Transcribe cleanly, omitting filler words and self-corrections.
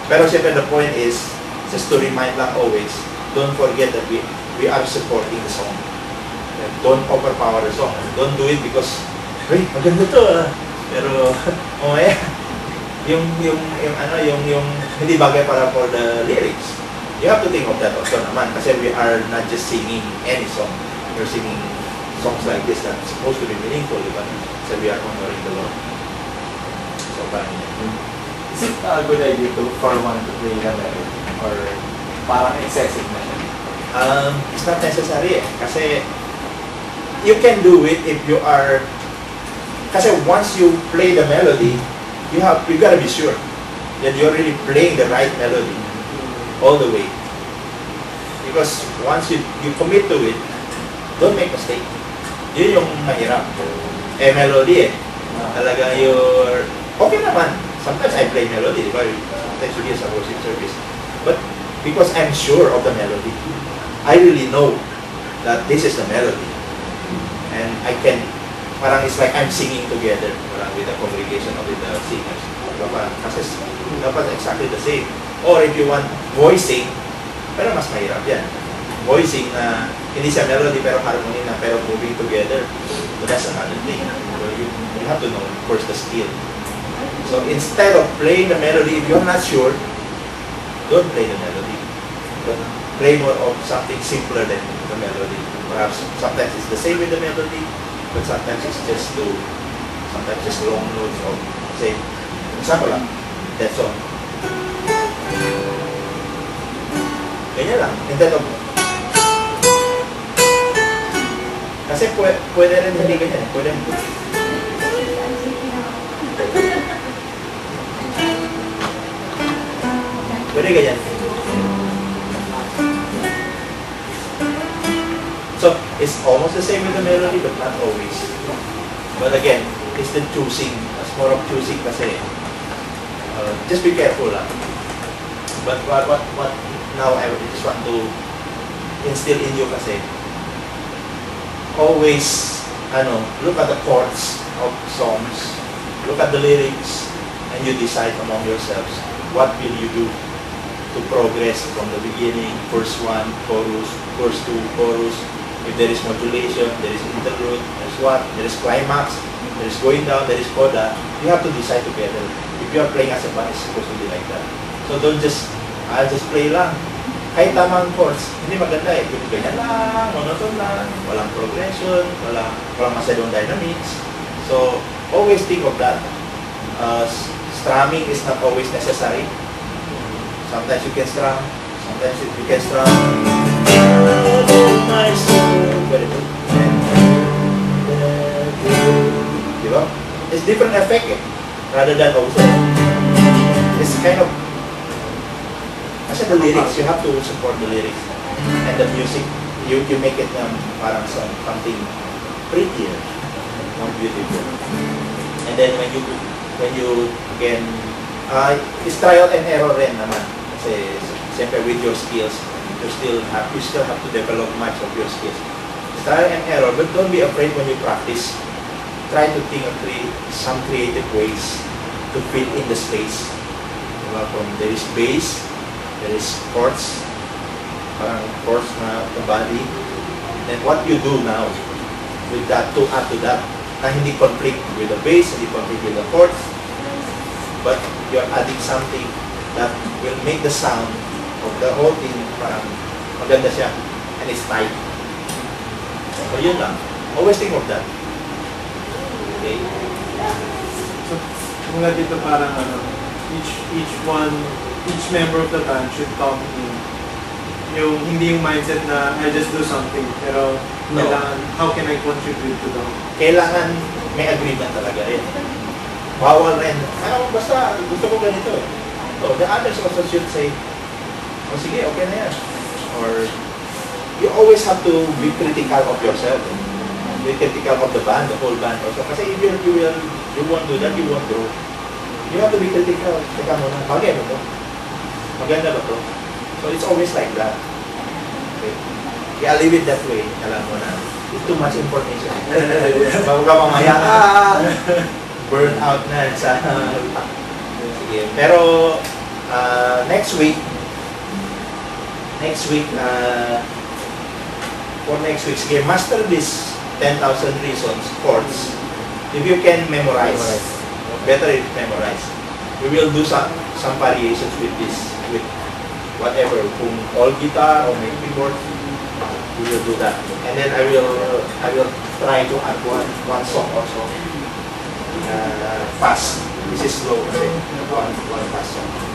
Pero siyempre the point is, just to remind lang always, don't forget that we are supporting the song. Don't overpower the song. Don't do it because, hey, maganda to ah. Pero, yung hindi bagay para for the lyrics. You have to think of that also naman. Kasi we are not just singing any song. We're singing songs like this that's supposed to be meaningful, diba? So we are honoring the Lord. So, parang is it a good idea for one to play the melody? Or parang excessive na siya? It's not necessary eh. Kasi you can do it if you are, kasi once you play the melody, you gotta be sure that you're really playing the right melody all the way. Because once you commit to it, don't make mistake. Yun yung mahirap. Melody eh. Talaga you're, okay naman. Sometimes I play melody, diba? Sometimes you hear sa worship service. But because I'm sure of the melody, I really know that this is the melody. And I can, parang it's like I'm singing together with the congregation or with the singers. Kasi dapat exactly the same. Or if you want voicing, pero mas mahirap yan. Voicing na hindi siya melody pero harmony na pero moving together. So that's another thing. So you have to know first the skill. So instead of playing the melody, if you're not sure, don't play the melody. But play more of something simpler than the melody. Perhaps sometimes it's the same with the melody, but sometimes it's just sometimes just long notes of, say, example lang, that song. Ganyan lang, instead of, kasi pwede rin hindi ganyan, pwede rin. Pwede ganyan. So, it's almost the same with the melody, but not always. But again, it's the choosing. It's more of choosing kasi. Just be careful lang. But what now I just want to instill in you kasi, always, look at the chords of songs, look at the lyrics, and you decide among yourselves, what will you do to progress from the beginning, verse 1, chorus, verse 2, chorus. If there is modulation, there is interlude, there's what, there is climax, there is going down, there is coda. You have to decide together. If you are playing as a band, it's supposed to be like that. So don't just, I'll just play lang. Kahit tamang chords, hindi maganda eh. Ganyan lang, monotone lang, walang progression, walang masyadong dynamics. So always think of that. Strumming is not always necessary. Sometimes you can strum, sometimes you can strum. My soul, very good. Diba? It's different effect eh. Rather than also, it's kind of, kasi the lyrics, you have to support the lyrics. And the music, you make it parang something prettier, more beautiful. And then when you can, it's trial and error rin naman. Kasi siyempre with your skills, you still have to develop much of your skills. It's trial and error, but don't be afraid when you practice. Try to think of some creative ways to fill in the space. There is bass, there is chords, parang chords na the body. Then what you do now with that, to add to that, na hindi conflict with the bass, hindi conflict with the chords, but you're adding something that will make the sound of the whole thing parang maganda siya and it's tight. So yun lang. Always think of that. Okay? So, mula dito parang each member of the band should talk in hindi yung mindset na I just do something, pero kailangan, how can I contribute to them? Kailangan may agreement talaga rin. Bawal rin, basta gusto ko ganito eh. So the others also should say, oh sige, okay na yan. Or, you always have to be critical of yourself. Be critical of the band, the whole band also. Kasi if you won't do that, you won't grow. You have to be critical. Teka muna, bagay ba ito? Maganda ba ito? So it's always like that. Okay? Kaya leave it that way. Alam mo na, it's too much information. Bago ka mamaya, burn out na sa... Sige. Pero, Next week, for next week's game, master this 10,000 reasons chords. If you can memorize, better if memorize. We will do some variations with this, with whatever, kung all guitar or maybe keyboard, we will do that. And then I will try to add one song also. Fast. This is slow, one fast song.